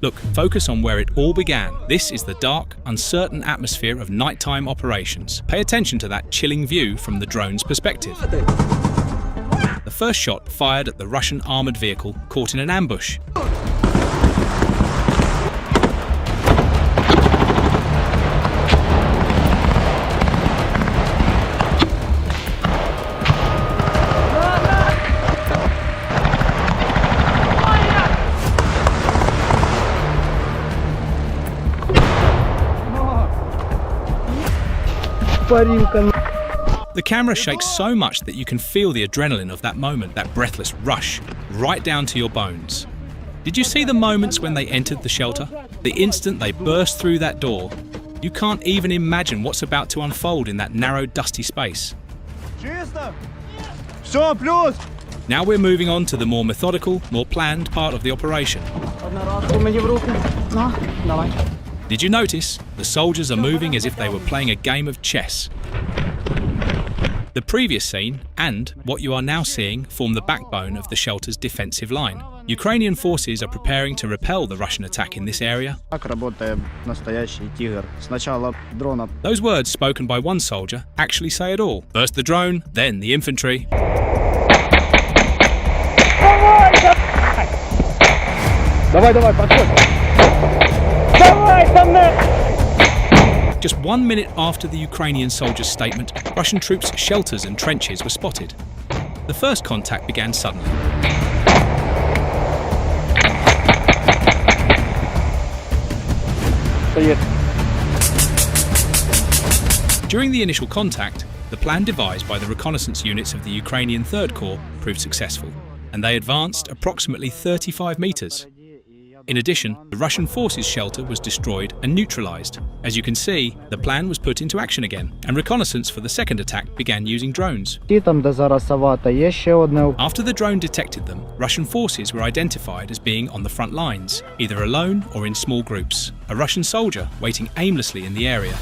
Look, focus on where it all began. This is the dark, uncertain atmosphere of nighttime operations. Pay attention to that chilling view from the drone's perspective. The first shot fired at the Russian armoured vehicle caught in an ambush. The camera shakes so much that you can feel the adrenaline of that moment, that breathless rush, right down to your bones. Did you see the moments when they entered the shelter? The instant they burst through that door, you can't even imagine what's about to unfold in that narrow, dusty space. Now we're moving on to the more methodical, more planned part of the operation. Did you notice? The soldiers are moving as if they were playing a game of chess. The previous scene and what you are now seeing form the backbone of the shelter's defensive line. Ukrainian forces are preparing to repel the Russian attack in this area. Those words spoken by one soldier actually say it all. First the drone, then the infantry. Just 1 minute after the Ukrainian soldiers' statement, Russian troops' shelters and trenches were spotted. The first contact began suddenly. During the initial contact, the plan devised by the reconnaissance units of the Ukrainian 3rd Corps proved successful, and they advanced approximately 35 meters. In addition, the Russian forces' shelter was destroyed and neutralized. As you can see, the plan was put into action again, and reconnaissance for the second attack began using drones. After the drone detected them, Russian forces were identified as being on the front lines, either alone or in small groups. A Russian soldier waiting aimlessly in the area.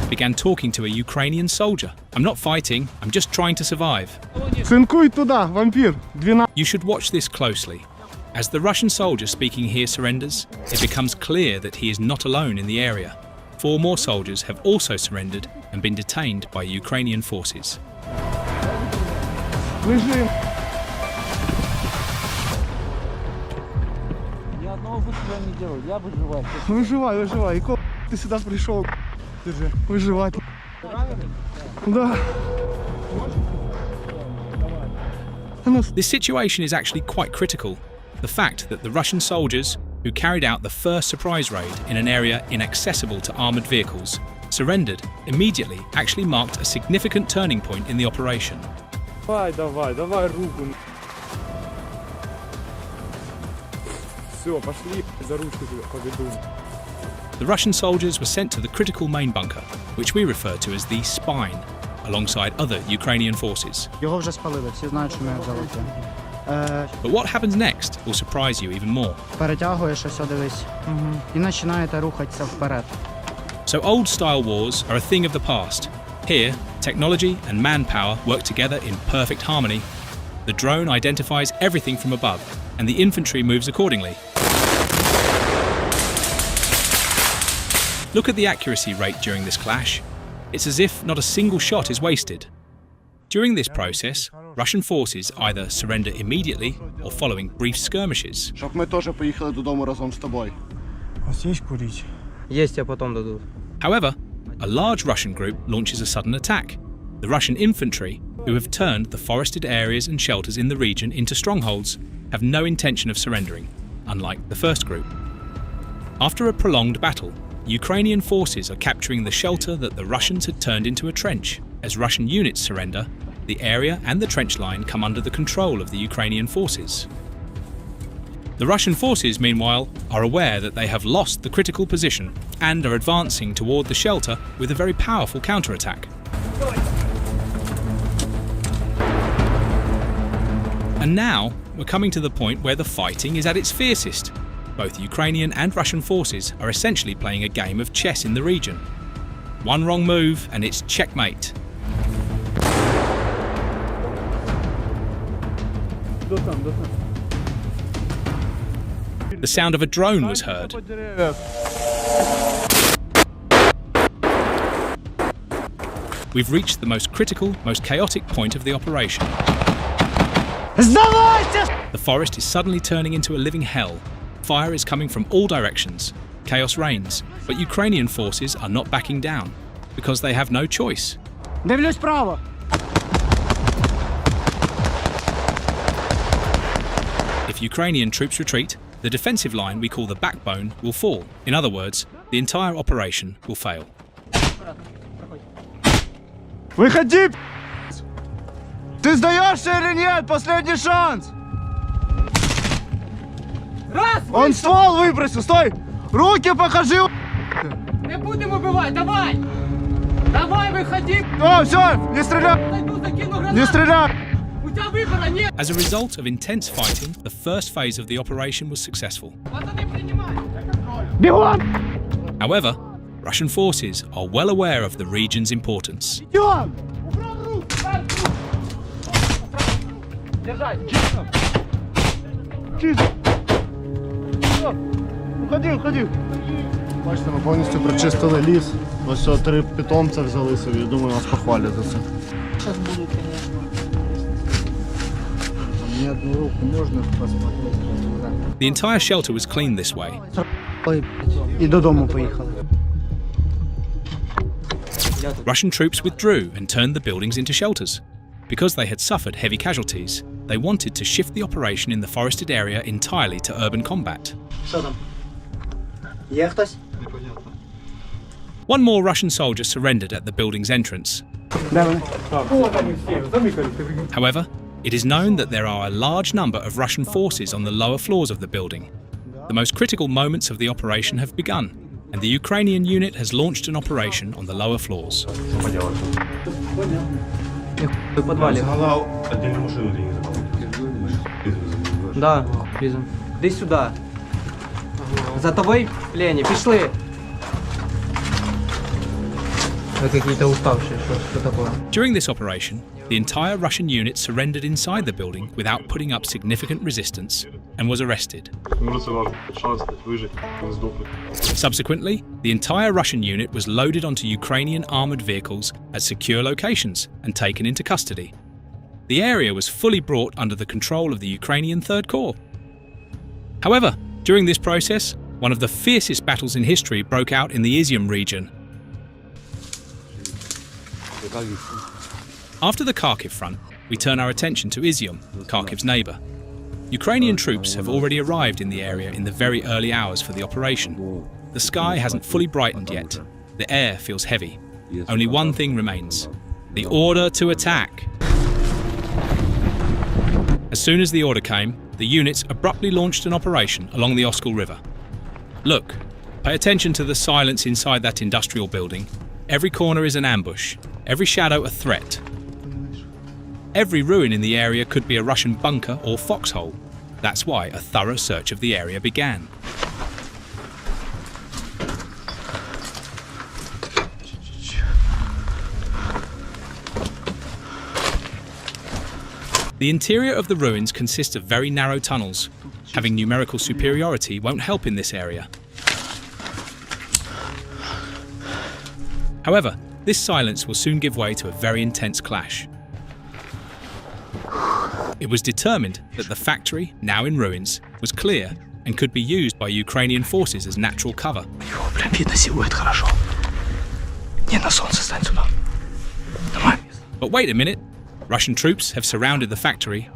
Began talking to a Ukrainian soldier. I'm not fighting, I'm just trying to survive. You should watch this closely. As the Russian soldier speaking here surrenders, it becomes clear that he is not alone in the area. 4 more soldiers have also surrendered and been detained by Ukrainian forces. Выживай. И ты сюда пришел. Держи. Выживать. Да. This situation is actually quite critical. The fact that the Russian soldiers, who carried out the first surprise raid in an area inaccessible to armoured vehicles, surrendered immediately actually marked a significant turning point in the operation. Давай руку. The Russian soldiers were sent to the critical main bunker, which we refer to as the spine, alongside other Ukrainian forces. But what happens next will surprise you even more. So old-style wars are a thing of the past. Here, technology and manpower work together in perfect harmony. The drone identifies everything from above, and the infantry moves accordingly. Look at the accuracy rate during this clash. It's as if not a single shot is wasted. During this process, Russian forces either surrender immediately or following brief skirmishes. However, a large Russian group launches a sudden attack. The Russian infantry, who have turned the forested areas and shelters in the region into strongholds, have no intention of surrendering, unlike the first group. After a prolonged battle, Ukrainian forces are capturing the shelter that the Russians had turned into a trench. As Russian units surrender, the area and the trench line come under the control of the Ukrainian forces. The Russian forces, meanwhile, are aware that they have lost the critical position and are advancing toward the shelter with a very powerful counterattack. And now, we're coming to the point where the fighting is at its fiercest. Both Ukrainian and Russian forces are essentially playing a game of chess in the region. One wrong move and it's checkmate. The sound of a drone was heard. We've reached the most critical, most chaotic point of the operation. The forest is suddenly turning into a living hell. Fire is coming from all directions. Chaos reigns, but Ukrainian forces are not backing down because they have no choice. Дивлюсь право. If Ukrainian troops retreat, the defensive line we call the backbone will fall. In other words, the entire operation will fail. Выходи! Ты сдаешься или нет? Последний шанс! Раз! Он ствол выбросил, стой! Руки покажи! Не будем убивать, давай! Давай, выходи! Все, не стреляй! Зайду, закину гранату! Не стреляй! У тебя выбора нет! As a result of intense fighting, the first phase of the operation was successful. Пацаны, принимай! Бегом! However, Russian forces are well aware of the region's importance. Идем! Держать! Чисто! Уходи! Бачите, ми повністю прочистили ліс. Ось 3 питомця взяли собі. Думаю, нас похвалять за це. Сейчас буду, конечно. Мені одну руку можна посмотрети? The entire shelter was cleaned this way. Ой, і додому поїхали. Russian troops withdrew and turned the buildings into shelters. Because they had suffered heavy casualties, they wanted to shift the operation in the forested area entirely to urban combat. Що там? Є хтось? One more Russian soldier surrendered at the building's entrance. Де вони? However, it is known that there are a large number of Russian forces on the lower floors of the building. The most critical moments of the operation have begun, and the Ukrainian unit has launched an operation on the lower floors. В підвалі. Отдельную машину ты не забрал. Да, візом. Іди сюди. За тобою, Лені, пішли. Ви какие-то уставшие, що таке? During this operation, the entire Russian unit surrendered inside the building without putting up significant resistance and was arrested. Subsequently, the entire Russian unit was loaded onto Ukrainian armoured vehicles at secure locations and taken into custody. The area was fully brought under the control of the Ukrainian Third Corps. However, during this process, one of the fiercest battles in history broke out in the Izium region. After the Kharkiv front, we turn our attention to Izium, Kharkiv's neighbour. Ukrainian troops have already arrived in the area in the very early hours for the operation. The sky hasn't fully brightened yet. The air feels heavy. Only one thing remains: the order to attack. As soon as the order came, the units abruptly launched an operation along the Oskol River. Look, pay attention to the silence inside that industrial building. Every corner is an ambush, every shadow a threat. Every ruin in the area could be a Russian bunker or foxhole. That's why a thorough search of the area began. The interior of the ruins consists of very narrow tunnels. Having numerical superiority won't help in this area. However, this silence will soon give way to a very intense clash. It was determined that the factory, now in ruins, was clear and could be used by Ukrainian forces as natural cover. But wait a minute, Russian troops have surrounded the factory.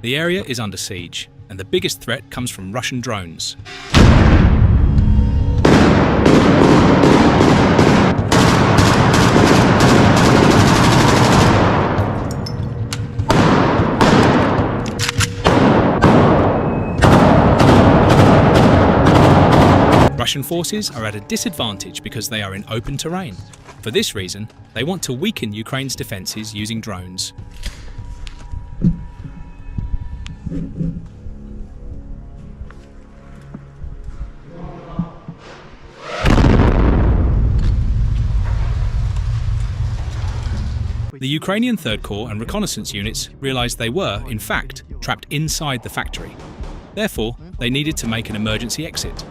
The area is under siege, and the biggest threat comes from Russian drones. Russian forces are at a disadvantage because they are in open terrain. For this reason, they want to weaken Ukraine's defences using drones. The Ukrainian Third Corps and reconnaissance units realised they were, in fact, trapped inside the factory. Therefore, they needed to make an emergency exit.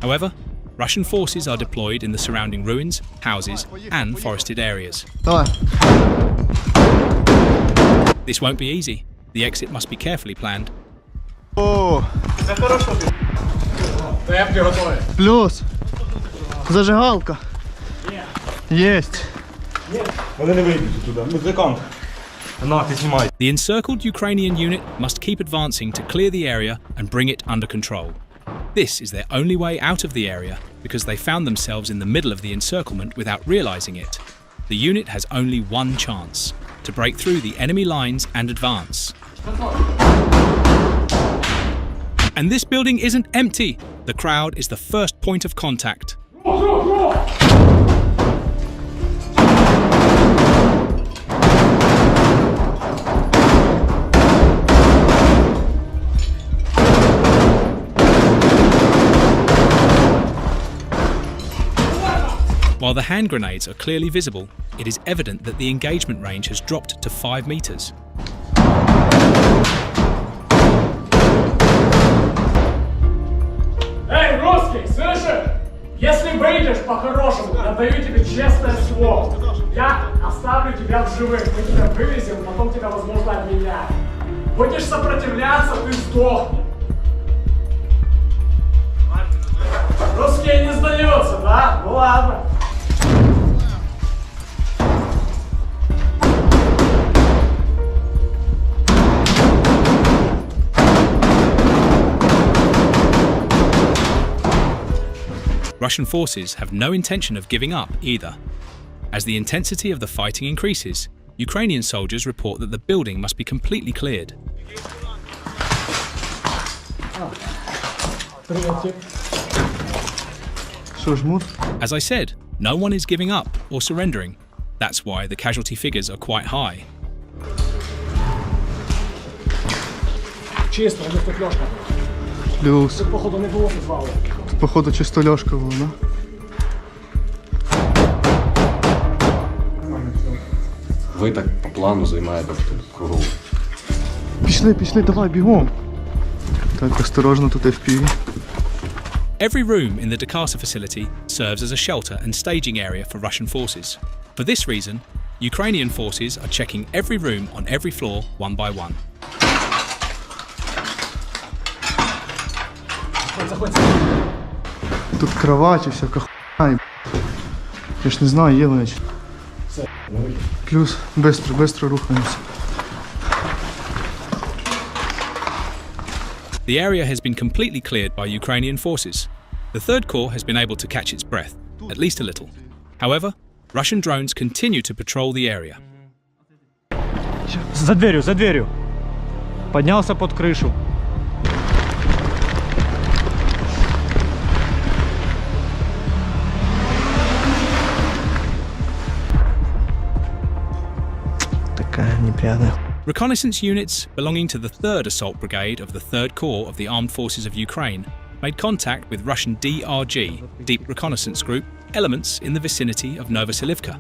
However, Russian forces are deployed in the surrounding ruins, houses, and forested areas. Давай. This won't be easy. The exit must be carefully planned. О! Плюс. Зажигалка. Єсть. Вони не вийдуть туди. Музикант. На, ти знімай. The encircled Ukrainian unit must keep advancing to clear the area and bring it under control. This is their only way out of the area because they found themselves in the middle of the encirclement without realising it. The unit has only one chance: to break through the enemy lines and advance. And this building isn't empty. The crowd is the first point of contact. While the hand grenades are clearly visible, it is evident that the engagement range has dropped to 5 meters. Эй, русский, слышишь? Если выйдешь по-хорошему, я даю тебе честное слово. Я оставлю тебя в живых, мы тебя вывезем, потом тебя, возможно, обменяют. Будешь сопротивляться, ты сдохнешь. Русские не сдаются, да? Ну ладно. Russian forces have no intention of giving up either. As the intensity of the fighting increases, Ukrainian soldiers report that the building must be completely cleared. Що, жмут? As I said, no one is giving up or surrendering. That's why the casualty figures are quite high. Чисто, у них тут лёжка. Плюс. Тут, походу, не було підвалу. Походу чисто льошка була, да? Ви так по плану займаєте кругу. Пішли, давай, бігом. Так, осторожно, тут FPV. Every room in the Dakasa facility serves as a shelter and staging area for Russian forces. For this reason, Ukrainian forces are checking every room on every floor one by one. Тут кровати, всяка хуйня. Я ж не знаю, є вони. Плюс, быстро рухаємося. The area has been completely cleared by Ukrainian forces. The Third Corps has been able to catch its breath, at least a little. However, Russian drones continue to patrol the area. За дверью. Поднялся под крышу. Такая неприятная. Reconnaissance units belonging to the 3rd Assault Brigade of the 3rd Corps of the Armed Forces of Ukraine made contact with Russian DRG, Deep Reconnaissance Group, elements in the vicinity of Novoselivka.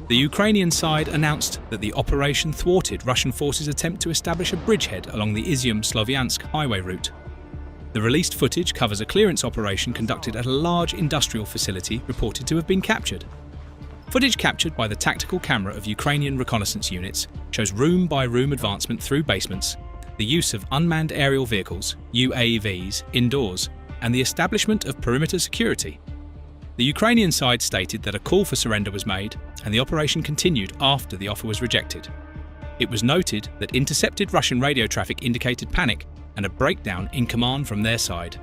The Ukrainian side announced that the operation thwarted Russian forces' attempt to establish a bridgehead along the Izium-Slovyansk highway route. The released footage covers a clearance operation conducted at a large industrial facility reported to have been captured. Footage captured by the tactical camera of Ukrainian reconnaissance units shows room-by-room advancement through basements, the use of unmanned aerial vehicles, UAVs, indoors, and the establishment of perimeter security. The Ukrainian side stated that a call for surrender was made and the operation continued after the offer was rejected. It was noted that intercepted Russian radio traffic indicated panic and a breakdown in command from their side.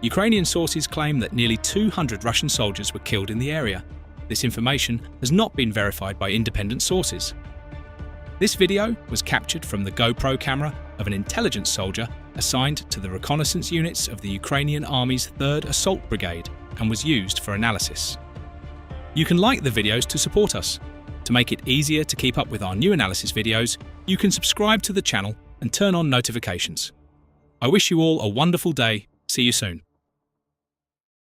Ukrainian sources claim that nearly 200 Russian soldiers were killed in the area. This information has not been verified by independent sources. This video was captured from the GoPro camera of an intelligence soldier assigned to the reconnaissance units of the Ukrainian Army's 3rd Assault Brigade and was used for analysis. You can like the videos to support us. To make it easier to keep up with our new analysis videos, you can subscribe to the channel and turn on notifications. I wish you all a wonderful day. See you soon.